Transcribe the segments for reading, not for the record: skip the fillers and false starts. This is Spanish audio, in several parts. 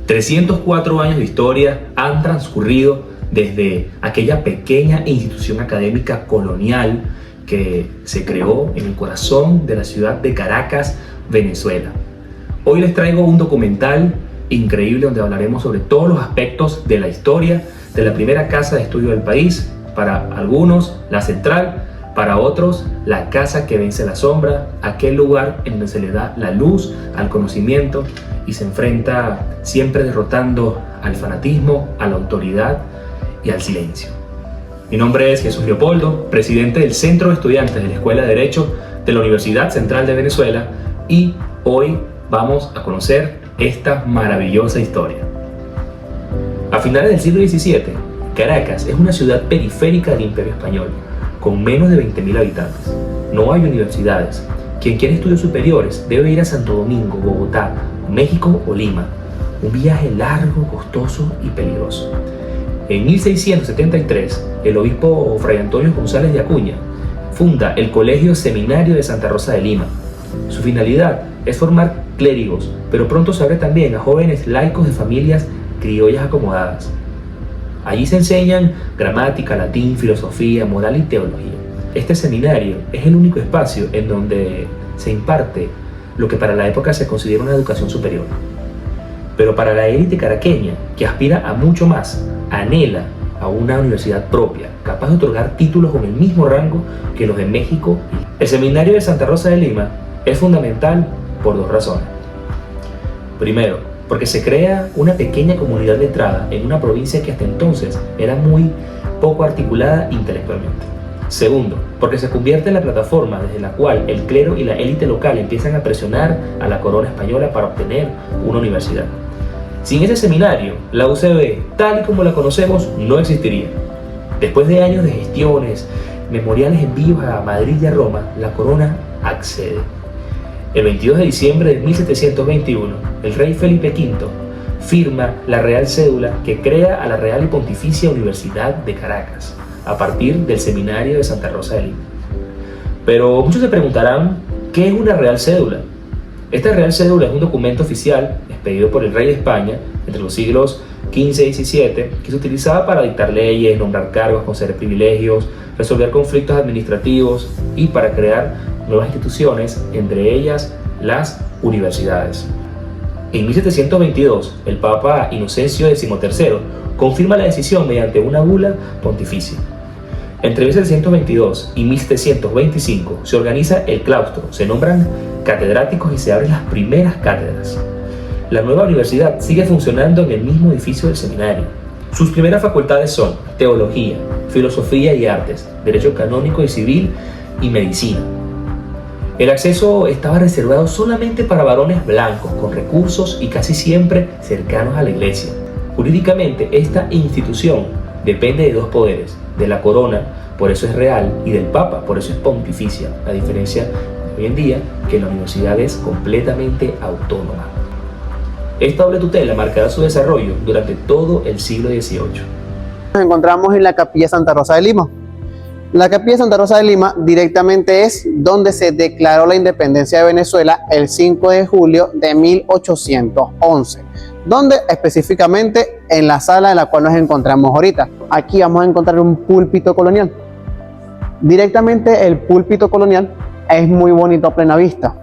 304 años de historia han transcurrido desde aquella pequeña institución académica colonial que se creó en el corazón de la ciudad de Caracas, Venezuela. Hoy les traigo un documental increíble donde hablaremos sobre todos los aspectos de la historia de la primera casa de estudio del país. Para algunos, la central; para otros, la casa que vence la sombra, aquel lugar en donde se le da la luz al conocimiento y se enfrenta siempre derrotando al fanatismo, a la autoridad y al silencio. Mi nombre es Jesús Leopoldo, presidente del Centro de Estudiantes de la Escuela de Derecho de la Universidad Central de Venezuela, y hoy vamos a conocer esta maravillosa historia. A finales del siglo XVII, Caracas es una ciudad periférica del Imperio Español, con menos de 20.000 habitantes. No hay universidades. Quien quiere estudios superiores debe ir a Santo Domingo, Bogotá, México o Lima. Un viaje largo, costoso y peligroso. En 1673, el obispo Fray Antonio González de Acuña funda el Colegio Seminario de Santa Rosa de Lima. Su finalidad es formar clérigos, pero pronto se abre también a jóvenes laicos de familias criollas acomodadas. Allí se enseñan gramática, latín, filosofía, moral y teología. Este seminario es el único espacio en donde se imparte lo que para la época se considera una educación superior. Pero para la élite caraqueña, que aspira a mucho más, anhela a una universidad propia, capaz de otorgar títulos con el mismo rango que los de México. El Seminario de Santa Rosa de Lima es fundamental por dos razones. Primero, porque se crea una pequeña comunidad letrada en una provincia que hasta entonces era muy poco articulada intelectualmente. Segundo, porque se convierte en la plataforma desde la cual el clero y la élite local empiezan a presionar a la corona española para obtener una universidad. Sin ese seminario, la UCB, tal y como la conocemos, no existiría. Después de años de gestiones, memoriales envíos a Madrid y a Roma, la corona accede. El 22 de diciembre de 1721, el rey Felipe V firma la Real Cédula que crea a la Real y Pontificia Universidad de Caracas, a partir del Seminario de Santa Rosa de Lima. Pero muchos se preguntarán, ¿qué es una Real Cédula? Esta Real Cédula es un documento oficial expedido por el rey de España entre los siglos XV y XVII que se utilizaba para dictar leyes, nombrar cargos, conceder privilegios, resolver conflictos administrativos y para crear nuevas instituciones, entre ellas las universidades. En 1722, el Papa Inocencio XIII confirma la decisión mediante una bula pontificia. Entre 1722 y 1725 se organiza el claustro, se nombran catedráticos y se abren las primeras cátedras. La nueva universidad sigue funcionando en el mismo edificio del seminario. Sus primeras facultades son teología, filosofía y artes, derecho canónico y civil y medicina. El acceso estaba reservado solamente para varones blancos, con recursos y casi siempre cercanos a la iglesia. Jurídicamente, esta institución depende de dos poderes, de la corona, por eso es real, y del Papa, por eso es pontificia, a diferencia de hoy en día, que la universidad es completamente autónoma. Esta doble tutela marcará su desarrollo durante todo el siglo XVIII. Nos encontramos en la Capilla Santa Rosa de Lima. La Capilla Santa Rosa de Lima directamente es donde se declaró la independencia de Venezuela el 5 de julio de 1811. Donde específicamente en la sala en la cual nos encontramos ahorita. Aquí vamos a encontrar un púlpito colonial. Directamente el púlpito colonial es muy bonito a plena vista,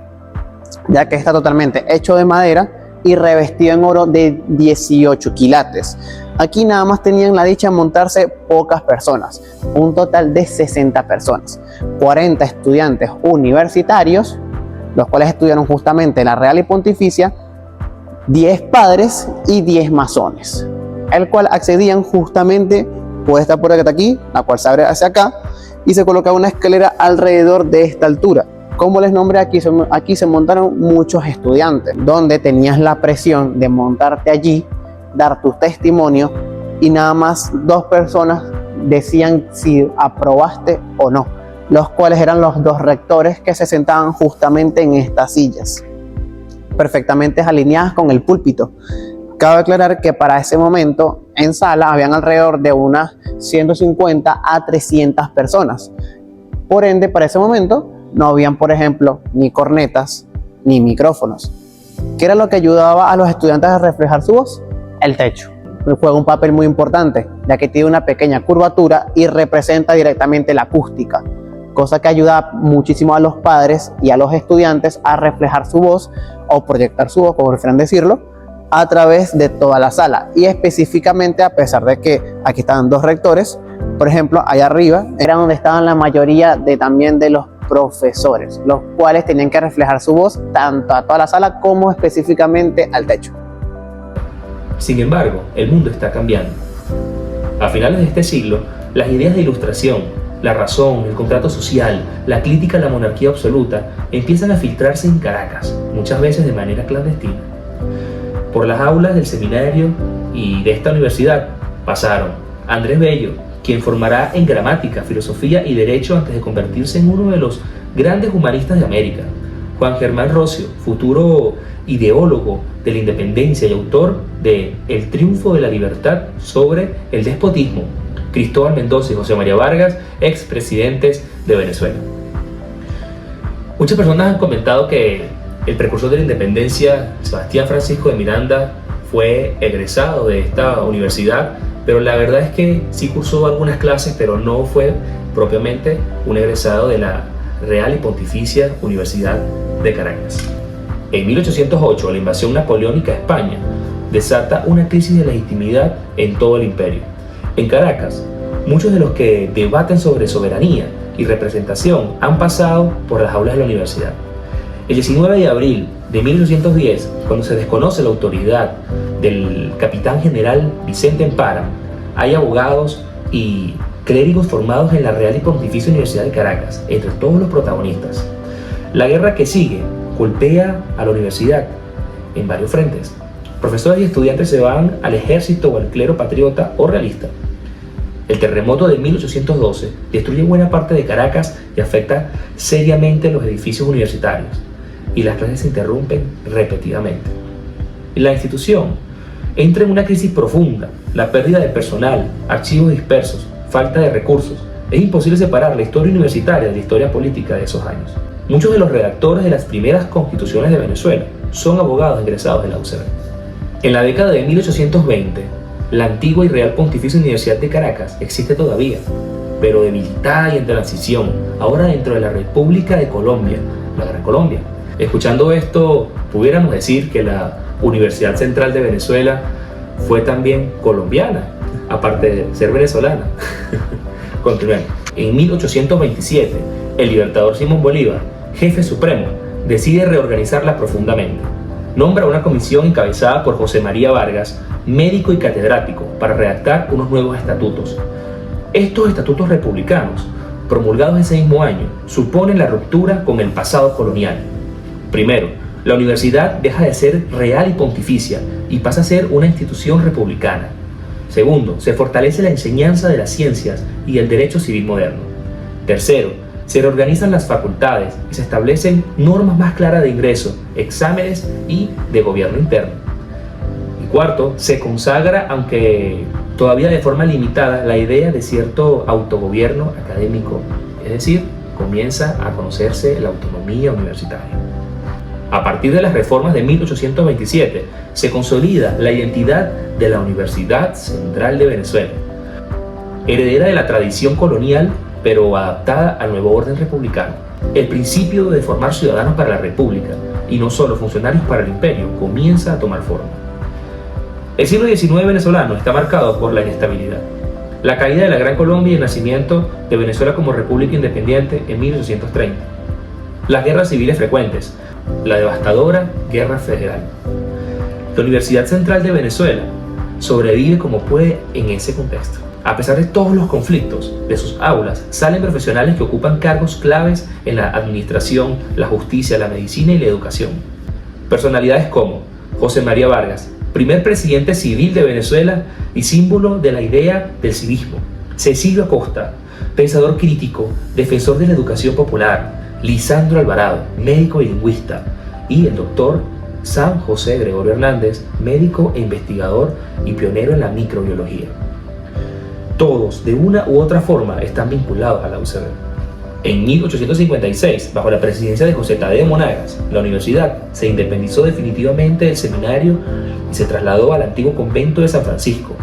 ya que está totalmente hecho de madera y revestido en oro de 18 quilates. Aquí nada más tenían la dicha de montarse pocas personas, un total de 60 personas, 40 estudiantes universitarios, los cuales estudiaron justamente la Real y Pontificia, 10 padres y 10 masones, el cual accedían justamente por esta puerta que está aquí, la cual se abre hacia acá, y se coloca una escalera alrededor de esta altura. Como les nombré, aquí se montaron muchos estudiantes, donde tenías la presión de montarte allí, dar tu testimonio, y nada más 2 personas decían si aprobaste o no, los cuales eran los 2 rectores que se sentaban justamente en estas sillas, perfectamente alineadas con el púlpito. Cabe aclarar que para ese momento en sala habían alrededor de unas 150 a 300 personas. Por ende, para ese momento no habían, por ejemplo, ni cornetas ni micrófonos. ¿Qué era lo que ayudaba a los estudiantes a reflejar su voz? El techo juega un papel muy importante, ya que tiene una pequeña curvatura y representa directamente la acústica, cosa que ayuda muchísimo a los padres y a los estudiantes a reflejar su voz o proyectar su voz, como prefieran decirlo, a través de toda la sala. Y específicamente, a pesar de que aquí están dos rectores, por ejemplo, allá arriba era donde estaban la mayoría también de los profesores, los cuales tenían que reflejar su voz tanto a toda la sala como específicamente al techo. Sin embargo, el mundo está cambiando. A finales de este siglo, las ideas de ilustración, la razón, el contrato social, la crítica a la monarquía absoluta empiezan a filtrarse en Caracas, muchas veces de manera clandestina. Por las aulas del seminario y de esta universidad pasaron Andrés Bello, quien formará en gramática, filosofía y derecho antes de convertirse en uno de los grandes humanistas de América. Juan Germán Rossio, futuro ideólogo de la independencia y autor de El triunfo de la libertad sobre el despotismo. Cristóbal Mendoza y José María Vargas, expresidentes de Venezuela. Muchas personas han comentado que el precursor de la independencia, Sebastián Francisco de Miranda, fue egresado de esta universidad, pero la verdad es que sí cursó algunas clases, pero no fue propiamente un egresado de la Real y Pontificia Universidad de Caracas. En 1808, la invasión napoleónica a España desata una crisis de legitimidad en todo el imperio. En Caracas, muchos de los que debaten sobre soberanía y representación han pasado por las aulas de la universidad. El 19 de abril de 1810, cuando se desconoce la autoridad del capitán general Vicente Empara, hay abogados y clérigos formados en la Real y Pontificia Universidad de Caracas, entre todos los protagonistas. La guerra que sigue golpea a la universidad en varios frentes. Profesores y estudiantes se van al ejército o al clero patriota o realista. El terremoto de 1812 destruye buena parte de Caracas y afecta seriamente los edificios universitarios, y las clases se interrumpen repetidamente. La institución entra en una crisis profunda, la pérdida de personal, archivos dispersos, falta de recursos. Es imposible separar la historia universitaria de la historia política de esos años. Muchos de los redactores de las primeras constituciones de Venezuela son abogados egresados de la UCB. En la década de 1820, la antigua y Real Pontificia Universidad de Caracas existe todavía, pero debilitada y en transición, ahora dentro de la República de Colombia, la Gran Colombia. Escuchando esto, pudiéramos decir que la Universidad Central de Venezuela fue también colombiana, aparte de ser venezolana. Continuemos. En 1827, el libertador Simón Bolívar, jefe supremo, decide reorganizarla profundamente. Nombra una comisión encabezada por José María Vargas, médico y catedrático, para redactar unos nuevos estatutos. Estos estatutos republicanos, promulgados ese mismo año, suponen la ruptura con el pasado colonial. Primero, la universidad deja de ser real y pontificia y pasa a ser una institución republicana. Segundo, se fortalece la enseñanza de las ciencias y el derecho civil moderno. Tercero, se reorganizan las facultades y se establecen normas más claras de ingreso, exámenes y de gobierno interno. Y cuarto, se consagra, aunque todavía de forma limitada, la idea de cierto autogobierno académico, es decir, comienza a conocerse la autonomía universitaria. A partir de las reformas de 1827, se consolida la identidad de la Universidad Central de Venezuela, heredera de la tradición colonial, pero adaptada al nuevo orden republicano. El principio de formar ciudadanos para la República, y no solo funcionarios para el imperio, comienza a tomar forma. El siglo XIX venezolano está marcado por la inestabilidad. La caída de la Gran Colombia y el nacimiento de Venezuela como república independiente en 1830. Las guerras civiles frecuentes, la devastadora Guerra Federal. La Universidad Central de Venezuela sobrevive como puede en ese contexto. A pesar de todos los conflictos, de sus aulas salen profesionales que ocupan cargos claves en la administración, la justicia, la medicina y la educación. Personalidades como José María Vargas, primer presidente civil de Venezuela y símbolo de la idea del civismo. Cecilio Acosta, pensador crítico, defensor de la educación popular. Lisandro Alvarado, médico y lingüista. Y el doctor San José Gregorio Hernández, médico e investigador y pionero en la microbiología. Todos, de una u otra forma, están vinculados a la UCB. En 1856, bajo la presidencia de José Tadeo Monagas, la universidad se independizó definitivamente del seminario y se trasladó al antiguo convento de San Francisco.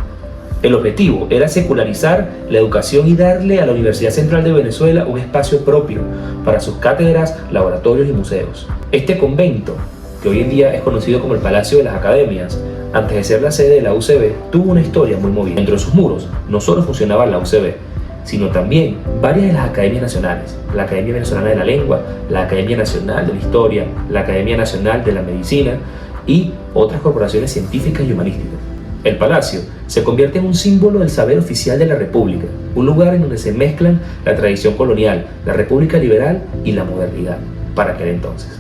El objetivo era secularizar la educación y darle a la Universidad Central de Venezuela un espacio propio para sus cátedras, laboratorios y museos. Este convento, que hoy en día es conocido como el Palacio de las Academias, antes de ser la sede de la UCB, tuvo una historia muy movida. Dentro de sus muros no solo funcionaba la UCB, sino también varias de las academias nacionales: la Academia Venezolana de la Lengua, la Academia Nacional de la Historia, la Academia Nacional de la Medicina y otras corporaciones científicas y humanísticas. El palacio se convierte en un símbolo del saber oficial de la República, un lugar en donde se mezclan la tradición colonial, la República liberal y la modernidad para aquel entonces.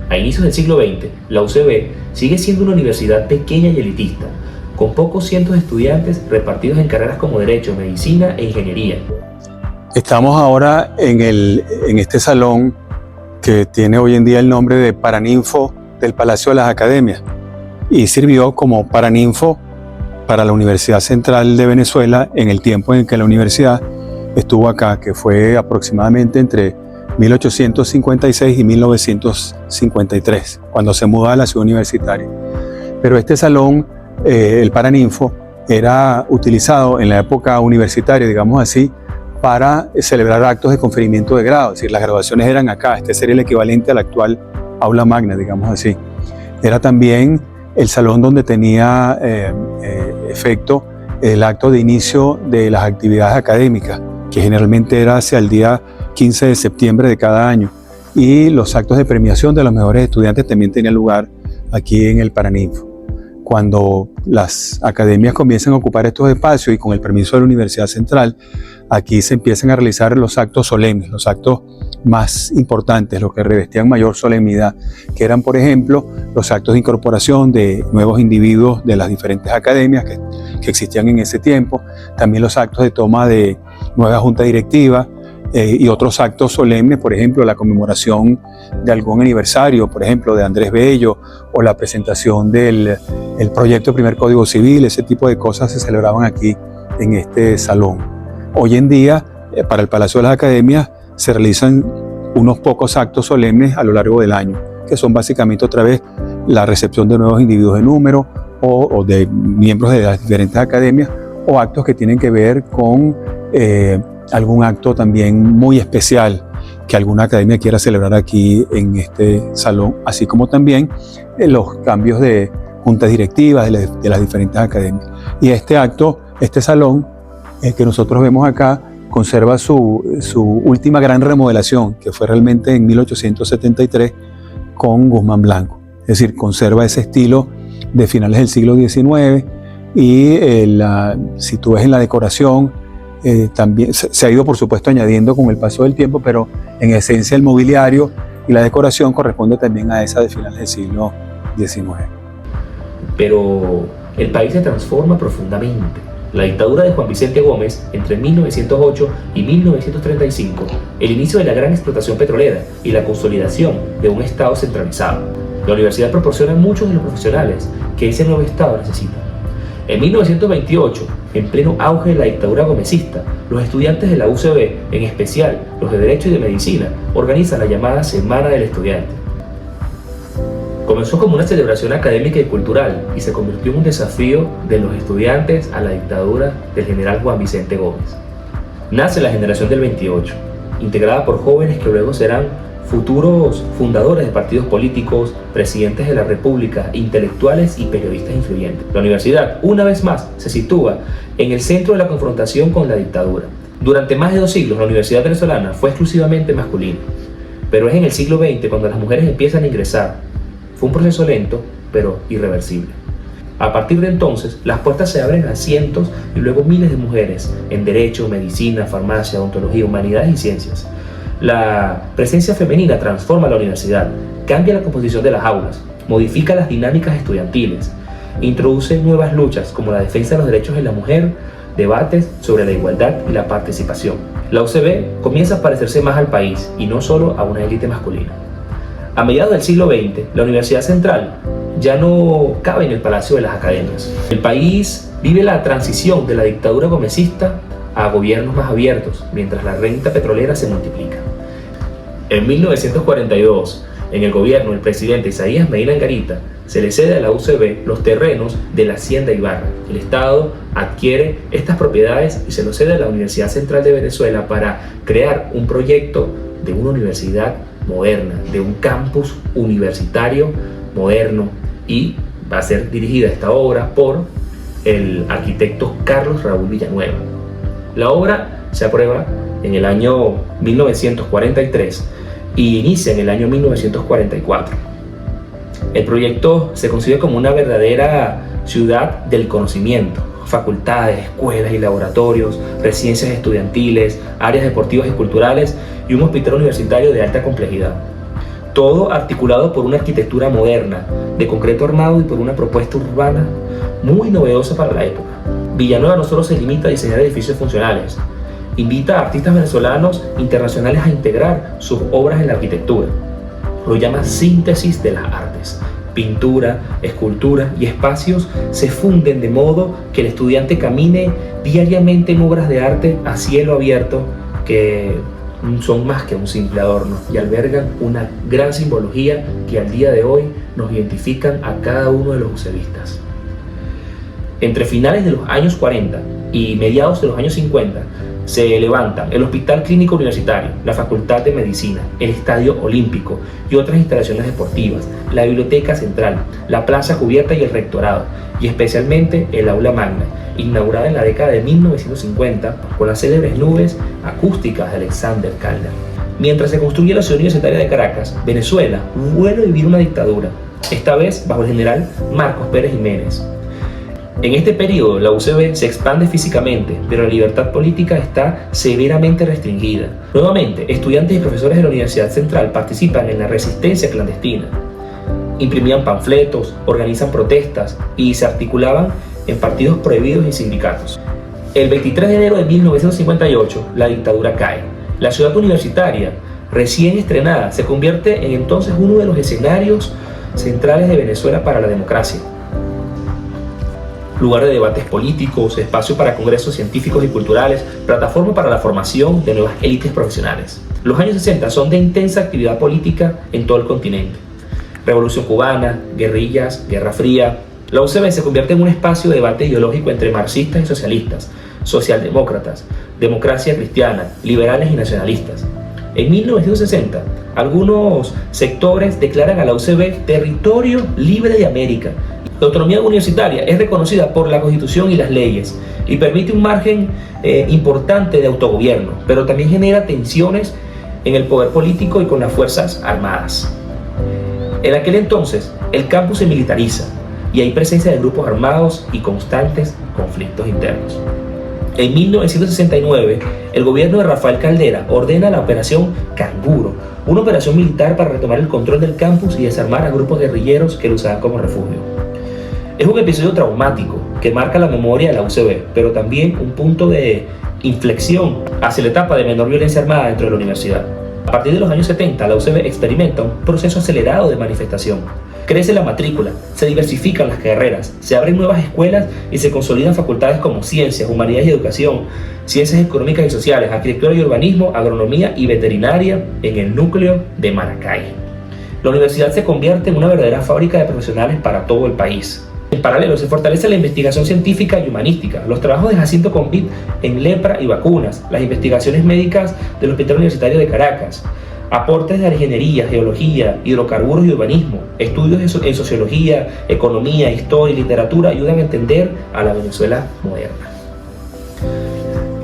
A inicios del siglo XX, la UCB sigue siendo una universidad pequeña y elitista, con pocos cientos de estudiantes repartidos en carreras como Derecho, Medicina e Ingeniería. Estamos ahora en este salón que tiene hoy en día el nombre de Paraninfo del Palacio de las Academias y sirvió como Paraninfo para la Universidad Central de Venezuela en el tiempo en que la universidad estuvo acá, que fue aproximadamente entre 1856 y 1953, cuando se mudó a la ciudad universitaria. Pero este salón, el Paraninfo, era utilizado en la época universitaria, digamos así, para celebrar actos de conferimiento de grado. Es decir, las graduaciones eran acá. Este sería el equivalente a la actual aula magna, digamos así. Era también el salón donde tenía efecto el acto de inicio de las actividades académicas, que generalmente era hacia el día 15 de septiembre de cada año. Y los actos de premiación de los mejores estudiantes también tenían lugar aquí en el Paraninfo. Cuando las academias comienzan a ocupar estos espacios y con el permiso de la Universidad Central, aquí se empiezan a realizar los actos solemnes, los actos más importantes, los que revestían mayor solemnidad, que eran, por ejemplo, los actos de incorporación de nuevos individuos de las diferentes academias que existían en ese tiempo, también los actos de toma de nueva junta directiva, y otros actos solemnes, por ejemplo, la conmemoración de algún aniversario, por ejemplo, de Andrés Bello, o la presentación del proyecto de primer Código Civil. Ese tipo de cosas se celebraban aquí en este salón. Hoy en día, para el Palacio de las Academias, se realizan unos pocos actos solemnes a lo largo del año, que son básicamente otra vez la recepción de nuevos individuos de número o de miembros de las diferentes academias, o actos que tienen que ver con algún acto también muy especial que alguna academia quiera celebrar aquí en este salón, así como también los cambios de juntas directivas de las diferentes academias. Y este acto, este salón que nosotros vemos acá, conserva su última gran remodelación, que fue realmente en 1873 con Guzmán Blanco. Es decir, conserva ese estilo de finales del siglo XIX y si tú ves en la decoración, también se ha ido, por supuesto, añadiendo con el paso del tiempo, pero en esencia el mobiliario y la decoración corresponde también a esa de finales del siglo XIX. Pero el país se transforma profundamente. La dictadura de Juan Vicente Gómez entre 1908 y 1935, el inicio de la gran explotación petrolera y la consolidación de un Estado centralizado. La universidad proporciona muchos de los profesionales que ese nuevo Estado necesita. En 1928, en pleno auge de la dictadura gomecista, los estudiantes de la UCB, en especial los de Derecho y de Medicina, organizan la llamada Semana del Estudiante. Comenzó como una celebración académica y cultural y se convirtió en un desafío de los estudiantes a la dictadura del general Juan Vicente Gómez. Nace la generación del 28, integrada por jóvenes que luego serán futuros fundadores de partidos políticos, presidentes de la República, intelectuales y periodistas influyentes. La universidad, una vez más, se sitúa en el centro de la confrontación con la dictadura. Durante más de 2 siglos, la universidad venezolana fue exclusivamente masculina, pero es en el siglo XX cuando las mujeres empiezan a ingresar. Fue un proceso lento, pero irreversible. A partir de entonces, las puertas se abren a cientos y luego miles de mujeres en Derecho, Medicina, Farmacia, Odontología, Humanidades y Ciencias. La presencia femenina transforma la universidad, cambia la composición de las aulas, modifica las dinámicas estudiantiles, introduce nuevas luchas como la defensa de los derechos de la mujer, debates sobre la igualdad y la participación. La UCB comienza a parecerse más al país y no solo a una élite masculina. A mediados del siglo XX, la Universidad Central ya no cabe en el Palacio de las Academias. El país vive la transición de la dictadura gomecista a gobiernos más abiertos, mientras la renta petrolera se multiplica. En 1942, en el gobierno del presidente Isaías Medina Angarita, se le cede a la UCB los terrenos de la Hacienda Ibarra. El Estado adquiere estas propiedades y se los cede a la Universidad Central de Venezuela para crear un proyecto de una universidad moderna, de un campus universitario moderno, y va a ser dirigida esta obra por el arquitecto Carlos Raúl Villanueva. La obra se aprueba en el año 1943 y inicia en el año 1944. El proyecto se concibe como una verdadera ciudad del conocimiento: facultades, escuelas y laboratorios, residencias estudiantiles, áreas deportivas y culturales y un hospital universitario de alta complejidad. Todo articulado por una arquitectura moderna, de concreto armado, y por una propuesta urbana muy novedosa para la época. Villanueva no solo se limita a diseñar edificios funcionales, invita a artistas venezolanos internacionales a integrar sus obras en la arquitectura. Lo llama síntesis de las artes. Pintura, escultura y espacios se funden de modo que el estudiante camine diariamente en obras de arte a cielo abierto, que son más que un simple adorno y albergan una gran simbología que al día de hoy nos identifican a cada uno de los ucebistas. Entre finales de los años 40 y mediados de los años 50 se levantan el Hospital Clínico Universitario, la Facultad de Medicina, el Estadio Olímpico y otras instalaciones deportivas, la Biblioteca Central, la Plaza Cubierta y el Rectorado, y especialmente el Aula Magna, inaugurada en la década de 1950 con las célebres nubes acústicas de Alexander Calder. Mientras se construye la Ciudad Universitaria de Caracas, Venezuela vuelve a vivir una dictadura, esta vez bajo el general Marcos Pérez Jiménez. En este periodo la UCB se expande físicamente, pero la libertad política está severamente restringida. Nuevamente, estudiantes y profesores de la Universidad Central participan en la resistencia clandestina. Imprimían panfletos, organizan protestas y se articulaban en partidos prohibidos y sindicatos. El 23 de enero de 1958, la dictadura cae. La ciudad universitaria, recién estrenada, se convierte en entonces uno de los escenarios centrales de Venezuela para la democracia. Lugar de debates políticos, espacio para congresos científicos y culturales, plataforma para la formación de nuevas élites profesionales. Los años 60 son de intensa actividad política en todo el continente. Revolución cubana, guerrillas, Guerra Fría. La UCB se convierte en un espacio de debate ideológico entre marxistas y socialistas, socialdemócratas, democracia cristiana, liberales y nacionalistas. En 1960, algunos sectores declaran a la UCB territorio libre de América. La autonomía universitaria es reconocida por la Constitución y las leyes y permite un margen importante de autogobierno, pero también genera tensiones en el poder político y con las Fuerzas Armadas. En aquel entonces, el campus se militariza y hay presencia de grupos armados y constantes conflictos internos. En 1969, el gobierno de Rafael Caldera ordena la Operación Canguro, una operación militar para retomar el control del campus y desarmar a grupos guerrilleros que lo usaban como refugio. Es un episodio traumático que marca la memoria de la UCB, pero también un punto de inflexión hacia la etapa de menor violencia armada dentro de la universidad. A partir de los años 70, la UCB experimenta un proceso acelerado de manifestación. Crece la matrícula, se diversifican las carreras, se abren nuevas escuelas y se consolidan facultades como Ciencias, Humanidades y Educación, Ciencias Económicas y Sociales, Arquitectura y Urbanismo, Agronomía y Veterinaria en el núcleo de Maracay. La universidad se convierte en una verdadera fábrica de profesionales para todo el país. En paralelo, se fortalece la investigación científica y humanística, los trabajos de Jacinto Convid en lepra y vacunas, las investigaciones médicas del Hospital Universitario de Caracas, aportes de ingeniería, geología, hidrocarburos y urbanismo, estudios en sociología, economía, historia y literatura ayudan a entender a la Venezuela moderna.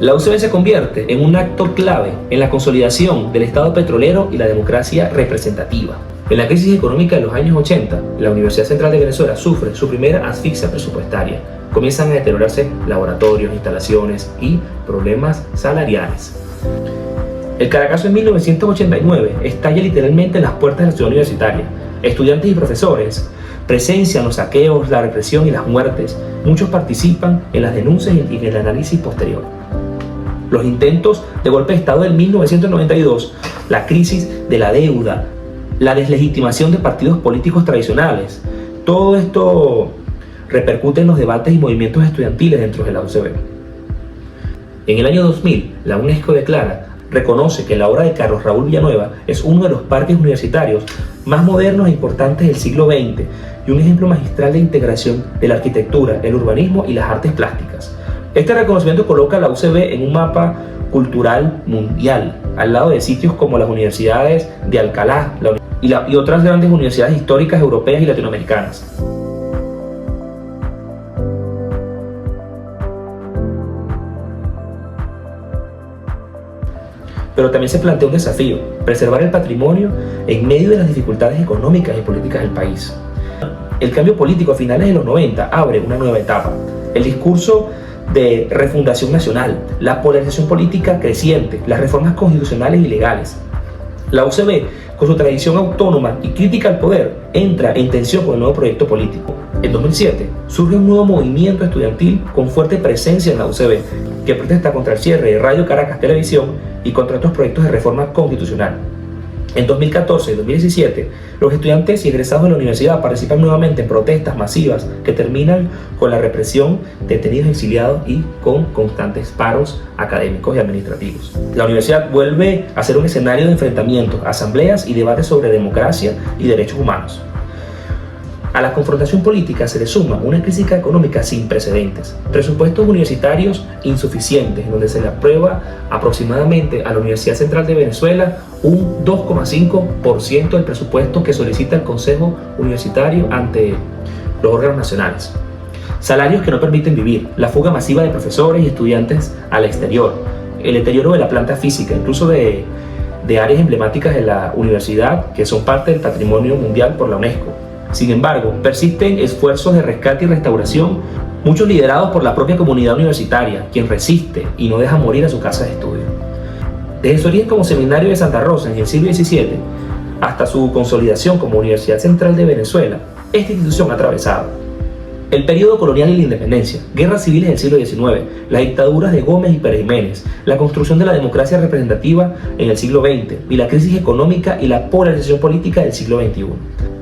La UCB se convierte en un actor clave en la consolidación del Estado petrolero y la democracia representativa. En la crisis económica de los años 80, la Universidad Central de Venezuela sufre su primera asfixia presupuestaria. Comienzan a deteriorarse laboratorios, instalaciones y problemas salariales. El Caracazo en 1989 estalla literalmente en las puertas de la ciudad universitaria. Estudiantes y profesores presencian los saqueos, la represión y las muertes. Muchos participan en las denuncias y en el análisis posterior. Los intentos de golpe de Estado del 1992, la crisis de la deuda, la deslegitimación de partidos políticos tradicionales, todo esto repercute en los debates y movimientos estudiantiles dentro de la UCB. En el año 2000, la UNESCO reconoce que la obra de Carlos Raúl Villanueva es uno de los parques universitarios más modernos e importantes del siglo XX y un ejemplo magistral de integración de la arquitectura, el urbanismo y las artes plásticas. Este reconocimiento coloca a la UCB en un mapa cultural mundial, al lado de sitios como las universidades de Alcalá y otras grandes universidades históricas europeas y latinoamericanas. Pero también se plantea un desafío: preservar el patrimonio en medio de las dificultades económicas y políticas del país. El cambio político a finales de los 90 abre una nueva etapa. El discurso de refundación nacional, la polarización política creciente, las reformas constitucionales y legales. La UCB, con su tradición autónoma y crítica al poder, entra en tensión con el nuevo proyecto político. En 2007 surge un nuevo movimiento estudiantil con fuerte presencia en la UCB, que protesta contra el cierre de Radio Caracas Televisión y contra otros proyectos de reforma constitucional. En 2014 y 2017, los estudiantes y egresados de la universidad participan nuevamente en protestas masivas que terminan con la represión, detenidos, exiliados y con constantes paros académicos y administrativos. La universidad vuelve a ser un escenario de enfrentamientos, asambleas y debates sobre democracia y derechos humanos. A la confrontación política se le suma una crisis económica sin precedentes, presupuestos universitarios insuficientes, en donde se le aprueba aproximadamente a la Universidad Central de Venezuela un 2,5% del presupuesto que solicita el Consejo Universitario ante los órganos nacionales. Salarios que no permiten vivir, la fuga masiva de profesores y estudiantes al exterior, el deterioro de la planta física, incluso de áreas emblemáticas de la universidad que son parte del patrimonio mundial por la UNESCO. Sin embargo, persisten esfuerzos de rescate y restauración, muchos liderados por la propia comunidad universitaria, quien resiste y no deja morir a su casa de estudio. Desde su origen como seminario de Santa Rosa en el siglo XVII hasta su consolidación como Universidad Central de Venezuela, esta institución ha atravesado el periodo colonial y la independencia, guerras civiles del siglo XIX, las dictaduras de Gómez y Pérez Jiménez, la construcción de la democracia representativa en el siglo XX y la crisis económica y la polarización política del siglo XXI.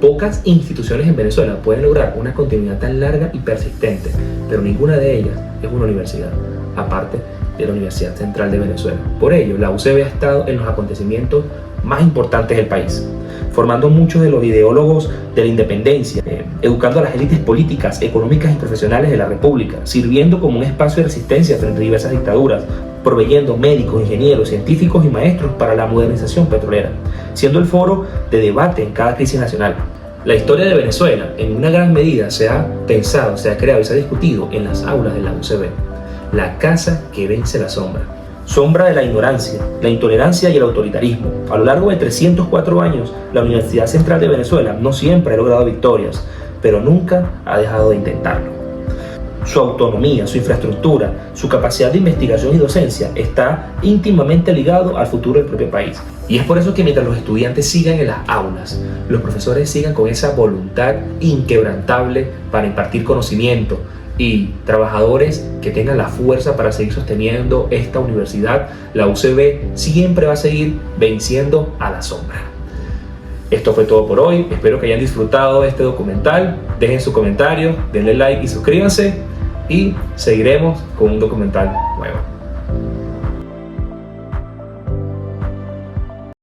Pocas instituciones en Venezuela pueden lograr una continuidad tan larga y persistente, pero ninguna de ellas es una universidad, aparte de la Universidad Central de Venezuela. Por ello, la UCB ha estado en los acontecimientos más importantes del país, formando muchos de los ideólogos de la independencia, educando a las élites políticas, económicas y profesionales de la República, sirviendo como un espacio de resistencia frente a diversas dictaduras, proveyendo médicos, ingenieros, científicos y maestros para la modernización petrolera, siendo el foro de debate en cada crisis nacional. La historia de Venezuela, en una gran medida, se ha pensado, se ha creado y se ha discutido en las aulas de la UCB. La casa que vence la sombra. Sombra de la ignorancia, la intolerancia y el autoritarismo. A lo largo de 304 años, la Universidad Central de Venezuela no siempre ha logrado victorias, pero nunca ha dejado de intentarlo. Su autonomía, su infraestructura, su capacidad de investigación y docencia está íntimamente ligado al futuro del propio país. Y es por eso que mientras los estudiantes sigan en las aulas, los profesores sigan con esa voluntad inquebrantable para impartir conocimiento, y trabajadores que tengan la fuerza para seguir sosteniendo esta universidad, la UCB siempre va a seguir venciendo a la sombra. Esto fue todo por hoy, espero que hayan disfrutado de este documental, dejen su comentario, denle like y suscríbanse y seguiremos con un documental nuevo.